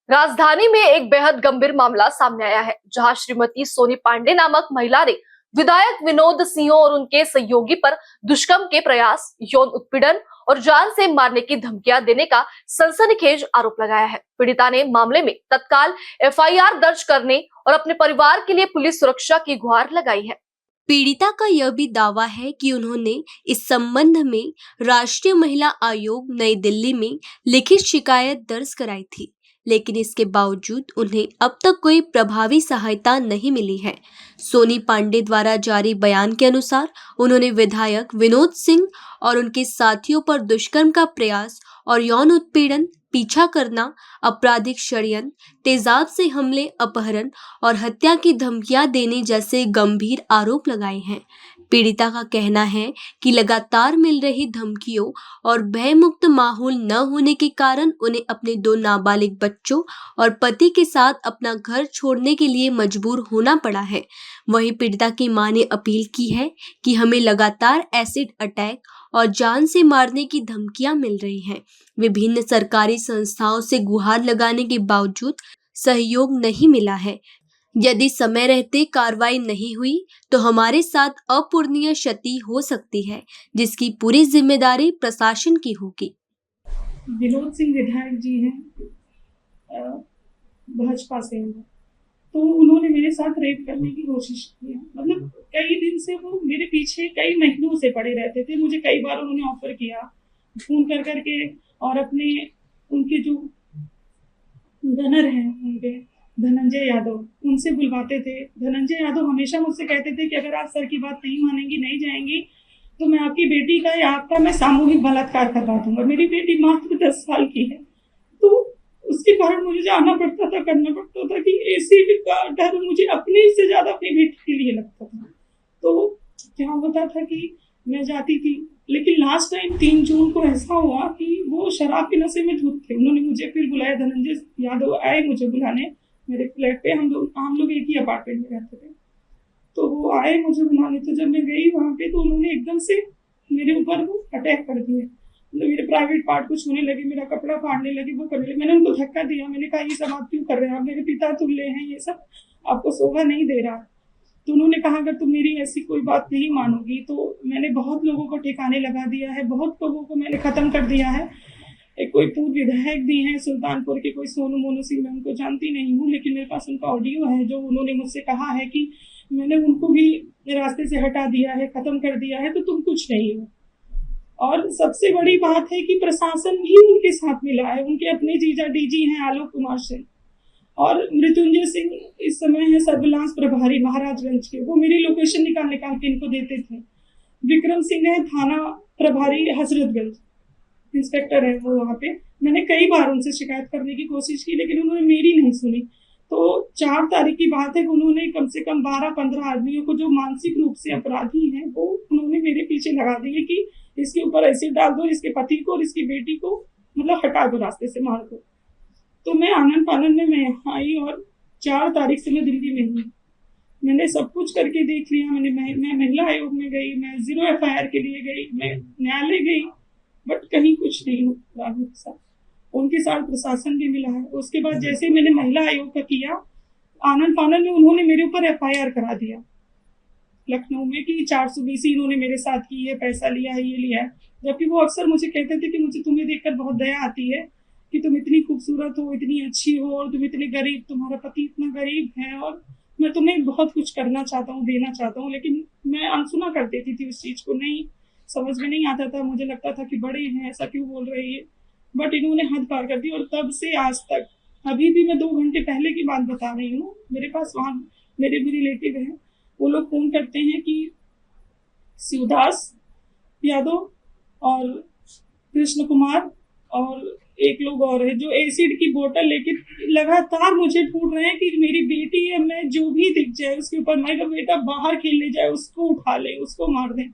राजधानी में एक बेहद गंभीर मामला सामने आया है, जहां श्रीमती सोनी पांडे नामक महिला ने विधायक विनोद सिंह और उनके सहयोगी पर दुष्कर्म के प्रयास, यौन उत्पीड़न और जान से मारने की धमकियां देने का सनसनीखेज आरोप लगाया है। पीड़िता ने मामले में तत्काल एफआईआर दर्ज करने और अपने परिवार के लिए पुलिस सुरक्षा की गुहार लगाई है। पीड़िता का यह भी दावा है कि उन्होंने इस संबंध में राष्ट्रीय महिला आयोग नई दिल्ली में लिखित शिकायत दर्ज कराई थी, लेकिन इसके बावजूद उन्हें अब तक कोई प्रभावी सहायता नहीं मिली है। सोनी पांडे द्वारा जारी बयान के अनुसार उन्होंने विधायक विनोद सिंह और उनके साथियों पर दुष्कर्म का प्रयास और यौन उत्पीड़न, पीछा करना, आपराधिक षड्यंत्र, तेजाब से हमले, अपहरण और हत्या की धमकियां देने जैसे गंभीर आरोप लगाए हैं। पीड़िता का कहना है कि लगातार मिल रही धमकियों और भयमुक्त माहौल न होने के कारण उन्हें अपने 2 नाबालिग बच्चों और पति के साथ अपना घर छोड़ने के लिए मजबूर होना पड़ा है। वहीं पीड़िता की मां ने अपील की है कि हमें लगातार एसिड अटैक और जान से मारने की धमकियां मिल रही हैं। विभिन्न सरकारी संस्थाओं से गुहार लगाने के बावजूद सहयोग नहीं मिला है। यदि समय रहते कार्रवाई नहीं हुई तो हमारे साथ अपूरणीय क्षति हो सकती है, जिसकी पूरी जिम्मेदारी प्रशासन की होगी। विनोद सिंह विधायक जी हैं, भाजपा से हैं, तो उन्होंने मेरे साथ रेप करने की कोशिश की है। मतलब कई दिन से वो मेरे पीछे कई महीनों से पड़े रहते थे। मुझे कई बार उन्होंने ऑफर किया फोन कर करके, और अपने उनके जो गनर हैं, उनके धनंजय यादव, उनसे बुलवाते थे। धनंजय यादव हमेशा मुझसे कहते थे कि अगर आप सर की बात नहीं मानेंगी, नहीं जाएंगी, तो मैं आपकी बेटी का या आपका मैं सामूहिक बलात्कार करवा दूंगा। मेरी बेटी मात्र 10 साल की है, तो उसके कारण मुझे जाना पड़ता था, करना पड़ता था कि एसिड का डर मुझे अपने से ज्यादा अपनी बेटी के लिए लगता था। तो क्या होता था कि मैं जाती थी, लेकिन लास्ट टाइम 3 जून को ऐसा हुआ कि वो शराब के नशे में धुत थे। उन्होंने मुझे फिर बुलाया, धनंजय यादव आए मुझे बुलाने मेरे फ्लैट पे। हम लोग एक ही अपार्टमेंट में रहते थे, तो वो आए मुझे बुलाने। तो जब मैं गई वहां पे, तो उन्होंने एकदम से मेरे ऊपर वो अटैक कर दिया। मतलब मेरे प्राइवेट पार्ट को छूने लगे, मेरा कपड़ा फाड़ने लगे, वो करने लगे। मैंने उनको धक्का दिया, मैंने कहा ये सब आप क्यों कर रहे हैं, आप मेरे पिता तुल्य हैं, ये सब आपको शोभा नहीं दे रहा। तो उन्होंने कहा अगर तुम मेरी ऐसी कोई बात नहीं मानोगी तो मैंने बहुत लोगों को ठिकाने लगा दिया है, बहुत लोगों को मैंने खत्म कर दिया है। एक कोई पूर्व विधायक भी हैं सुल्तानपुर के, कोई सोनू मोनू सिंह, मैं उनको जानती नहीं हूँ, लेकिन मेरे पास उनका ऑडियो है जो उन्होंने मुझसे कहा है कि मैंने उनको भी रास्ते से हटा दिया है, खत्म कर दिया है, तो तुम कुछ नहीं हो। और सबसे बड़ी बात है कि प्रशासन भी उनके साथ मिला है। उनके अपने जीजा डीजी हैं आलोक कुमार सिंह, और मृत्युंजय सिंह इस समय है सर्विलांस प्रभारी महाराजगंज के, वो मेरी लोकेशन निकाल निकाल के इनको देते थे। विक्रम सिंह है थाना प्रभारी हजरतगंज, इंस्पेक्टर है वो वहाँ पे। मैंने कई बार उनसे शिकायत करने की कोशिश की, लेकिन उन्होंने मेरी नहीं सुनी। तो 4 तारीख की बात है, उन्होंने कम से कम 12-15 आदमियों को जो मानसिक रूप से अपराधी हैं, वो उन्होंने मेरे पीछे लगा दिए कि इसके ऊपर एसिड डाल दो, इसके पति को और इसकी बेटी को मतलब हटा दो, रास्ते से मार दो। तो मैं आनंद फानंद में मैं यहाँ आई, और 4 तारीख से मैं दिल्ली में हूँ। मैंने सब कुछ करके देख लिया। मैं महिला आयोग में गई, मैं 0 एफआईआर के लिए गई, मैं न्यायालय गई, बट कहीं कुछ नहीं हुआ उनके साथ। उनके साथ प्रशासन भी मिला है। उसके बाद जैसे मैंने महिला आयोग का किया, आनंद फानंद में उन्होंने मेरे ऊपर एफआईआर करा दिया लखनऊ में कि 420 इन्होंने मेरे साथ की है, पैसा लिया है, ये लिया है। जबकि वो अक्सर मुझे कहते थे कि मुझे तुम्हें देखकर बहुत दया आती है कि तुम इतनी खूबसूरत हो, इतनी अच्छी हो, और तुम इतने गरीब, तुम्हारा पति इतना गरीब है, और मैं तुम्हें बहुत कुछ करना चाहता हूँ, देना चाहता हूँ। लेकिन मैं अनसुना कर देती थी उस चीज को, नहीं समझ में नहीं आता था। मुझे लगता था कि बड़े हैं, ऐसा क्यों बोल रही है, बट इन्होंने हद पार कर दी। और तब से आज तक, अभी भी मैं 2 घंटे पहले की बात बता रही हूँ, मेरे पास वहाँ मेरे भी रिलेटिव हैं, वो लोग फोन करते हैं कि शिवदास यादव और कृष्ण कुमार और एक लोग और है जो एसिड की बोतल लेके लगातार मुझे ढूंढ रहे हैं कि मेरी बेटी है, मैं जो भी दिख जाए उसके ऊपर, मैं बेटा बाहर खेलने जाए उसको उठा ले, उसको मार दें।